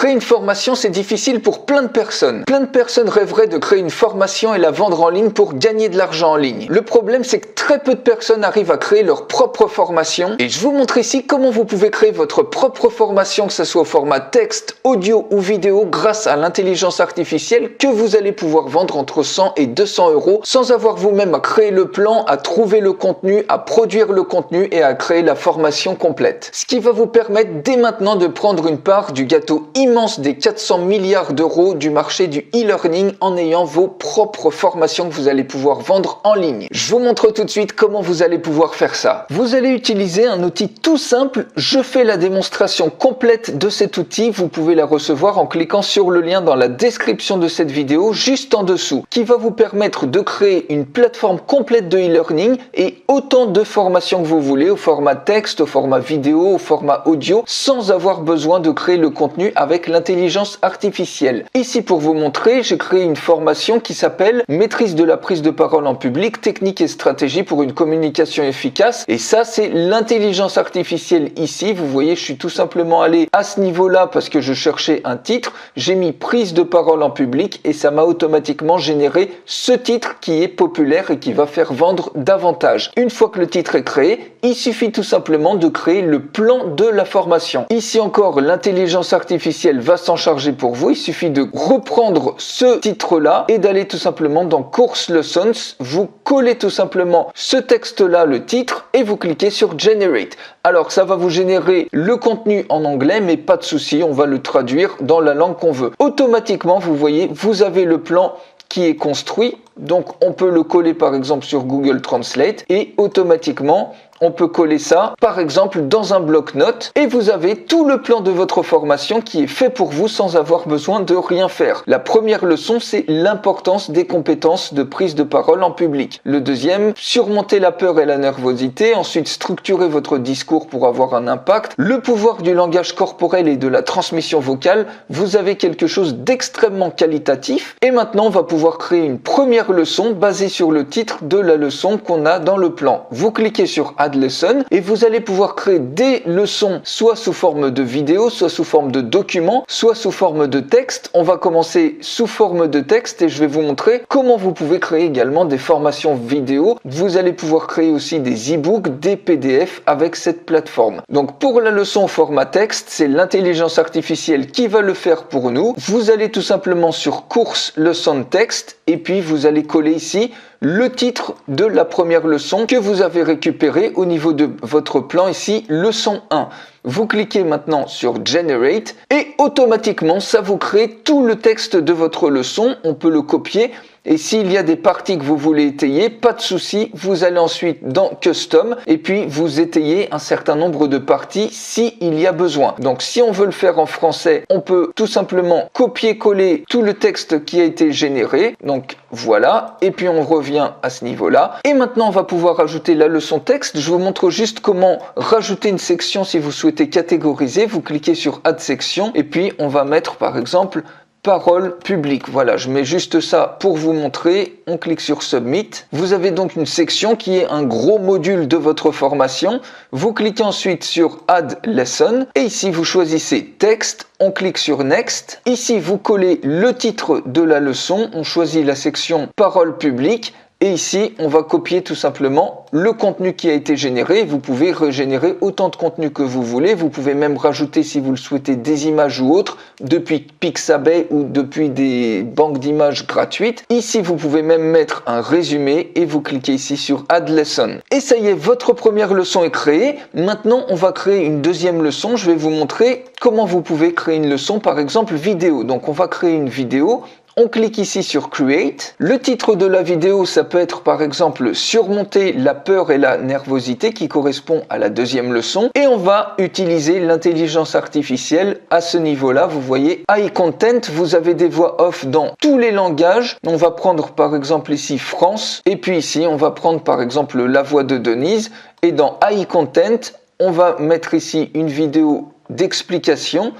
Créer une formation, c'est difficile pour plein de personnes. Plein de personnes rêveraient de créer une formation et la vendre en ligne pour gagner de l'argent en ligne. Le problème, c'est que très peu de personnes arrivent à créer leur propre formation. Et je vous montre ici comment vous pouvez créer votre propre formation, que ce soit au format texte, audio ou vidéo, grâce à l'intelligence artificielle que vous allez pouvoir vendre entre 100 et 200 euros sans avoir vous-même à créer le plan, à trouver le contenu, à produire le contenu et à créer la formation complète. Ce qui va vous permettre dès maintenant de prendre une part du gâteau immense des 400 milliards d'euros du marché du e-learning en ayant vos propres formations que vous allez pouvoir vendre en ligne. Je vous montre tout de suite comment vous allez pouvoir faire ça. Vous allez utiliser un outil tout simple. Je fais la démonstration complète de cet outil. Vous pouvez la recevoir en cliquant sur le lien dans la description de cette vidéo juste en dessous, qui va vous permettre de créer une plateforme complète de e-learning et autant de formations que vous voulez au format texte, au format vidéo, au format audio, sans avoir besoin de créer le contenu avec l'intelligence artificielle. Ici, pour vous montrer, j'ai créé une formation qui s'appelle Maîtrise de la prise de parole en public, techniques et stratégies pour une communication efficace. Et ça, c'est l'intelligence artificielle ici. Vous voyez, je suis tout simplement allé à ce niveau-là parce que je cherchais un titre. J'ai mis prise de parole en public et ça m'a automatiquement généré ce titre qui est populaire et qui va faire vendre davantage. Une fois que le titre est créé, il suffit tout simplement de créer le plan de la formation. Ici encore, l'intelligence artificielle va s'en charger pour vous. Il suffit de reprendre ce titre-là et d'aller tout simplement dans Course Lessons. Vous collez tout simplement ce texte-là, le titre, et vous cliquez sur Generate. Alors, ça va vous générer le contenu en anglais, mais pas de souci, on va le traduire dans la langue qu'on veut. Automatiquement, vous voyez, vous avez le plan qui est construit. Donc, on peut le coller par exemple sur Google Translate et automatiquement, on peut coller ça, par exemple, dans un bloc-notes et vous avez tout le plan de votre formation qui est fait pour vous sans avoir besoin de rien faire. La première leçon, c'est l'importance des compétences de prise de parole en public. Le deuxième, surmonter la peur et la nervosité. Ensuite, structurer votre discours pour avoir un impact. Le pouvoir du langage corporel et de la transmission vocale. Vous avez quelque chose d'extrêmement qualitatif. Et maintenant, on va pouvoir créer une première leçon basée sur le titre de la leçon qu'on a dans le plan. Vous cliquez sur Add Lesson et vous allez pouvoir créer des leçons soit sous forme de vidéo, soit sous forme de document, soit sous forme de texte. On va commencer sous forme de texte et je vais vous montrer comment vous pouvez créer également des formations vidéo. Vous allez pouvoir créer aussi des e-books, des PDF avec cette plateforme. Donc pour la leçon au format texte, c'est l'intelligence artificielle qui va le faire pour nous. Vous allez tout simplement sur Course Leçon Texte et puis vous allez coller ici le titre de la première leçon que vous avez récupéré au niveau de votre plan ici, leçon 1. Vous cliquez maintenant sur Generate et automatiquement ça vous crée tout le texte de votre leçon. On peut le copier et s'il y a des parties que vous voulez étayer, pas de souci, vous allez ensuite dans Custom et puis vous étayez un certain nombre de parties s'il y a besoin. Donc si on veut le faire en français, on peut tout simplement copier-coller tout le texte qui a été généré. Donc voilà, et puis on revient à ce niveau-là. Et maintenant, on va pouvoir ajouter la leçon texte. Je vous montre juste comment rajouter une section si vous souhaitez catégoriser. Vous cliquez sur Add section et puis on va mettre par exemple parole publique. Voilà, je mets juste ça pour vous montrer. On clique sur Submit. Vous avez donc une section qui est un gros module de votre formation. Vous cliquez ensuite sur Add Lesson et ici vous choisissez texte. On clique sur Next. Ici, vous collez le titre de la leçon. On choisit la section parole publique. Et ici, on va copier tout simplement le contenu qui a été généré. Vous pouvez régénérer autant de contenu que vous voulez. Vous pouvez même rajouter, si vous le souhaitez, des images ou autres depuis Pixabay ou depuis des banques d'images gratuites. Ici, vous pouvez même mettre un résumé et vous cliquez ici sur Add Lesson. Et ça y est, votre première leçon est créée. Maintenant, on va créer une deuxième leçon. Je vais vous montrer comment vous pouvez créer une leçon, par exemple, vidéo. Donc, on va créer une vidéo. On clique ici sur Create. Le titre de la vidéo, ça peut être par exemple surmonter la peur et la nervosité qui correspond à la deuxième leçon. Et on va utiliser l'intelligence artificielle à ce niveau-là. Vous voyez, High Content, vous avez des voix off dans tous les langages. On va prendre par exemple ici France. Et puis ici, on va prendre par exemple la voix de Denise. Et dans High Content, on va mettre ici une vidéo d'explication.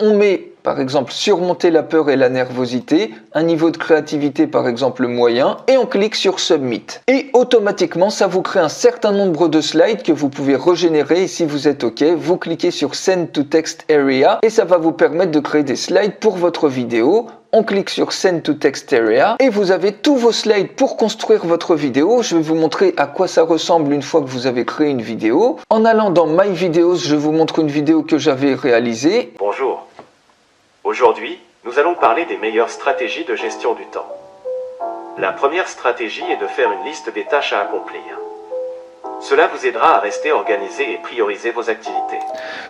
On met par exemple surmonter la peur et la nervosité, un niveau de créativité par exemple moyen, et on clique sur Submit. Et automatiquement ça vous crée un certain nombre de slides que vous pouvez régénérer, et si vous êtes OK, vous cliquez sur Send to Text Area et ça va vous permettre de créer des slides pour votre vidéo. On clique sur Send to Text Area et vous avez tous vos slides pour construire votre vidéo. Je vais vous montrer à quoi ça ressemble une fois que vous avez créé une vidéo. En allant dans My Videos, je vous montre une vidéo que j'avais réalisée. Bonjour. Aujourd'hui, nous allons parler des meilleures stratégies de gestion du temps. La première stratégie est de faire une liste des tâches à accomplir. Cela vous aidera à rester organisé et prioriser vos activités.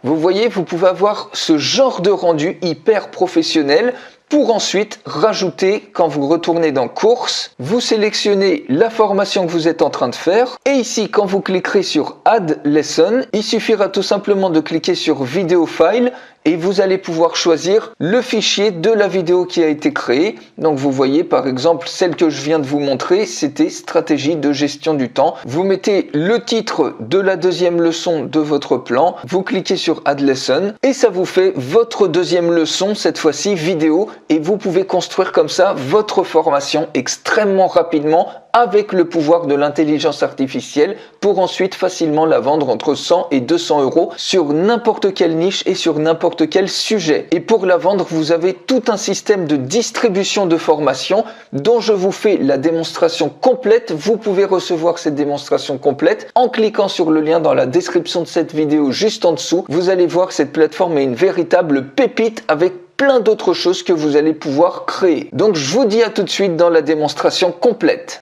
Vous voyez, vous pouvez avoir ce genre de rendu hyper professionnel pour ensuite rajouter, quand vous retournez dans Courses, vous sélectionnez la formation que vous êtes en train de faire. Et ici, quand vous cliquerez sur Add Lesson, il suffira tout simplement de cliquer sur Video File et vous allez pouvoir choisir le fichier de la vidéo qui a été créée. Donc vous voyez par exemple celle que je viens de vous montrer, c'était stratégie de gestion du temps. Vous mettez le titre de la deuxième leçon de votre plan, vous cliquez sur Add Lesson et ça vous fait votre deuxième leçon, cette fois-ci vidéo, et vous pouvez construire comme ça votre formation extrêmement rapidement avec le pouvoir de l'intelligence artificielle pour ensuite facilement la vendre entre 100 et 200 euros sur n'importe quelle niche et sur n'importe quel sujet. Et pour la vendre, vous avez tout un système de distribution de formation dont je vous fais la démonstration complète. Vous pouvez recevoir cette démonstration complète en cliquant sur le lien dans la description de cette vidéo juste en dessous. Vous allez voir que cette plateforme est une véritable pépite avec plein d'autres choses que vous allez pouvoir créer. Donc je vous dis à tout de suite dans la démonstration complète.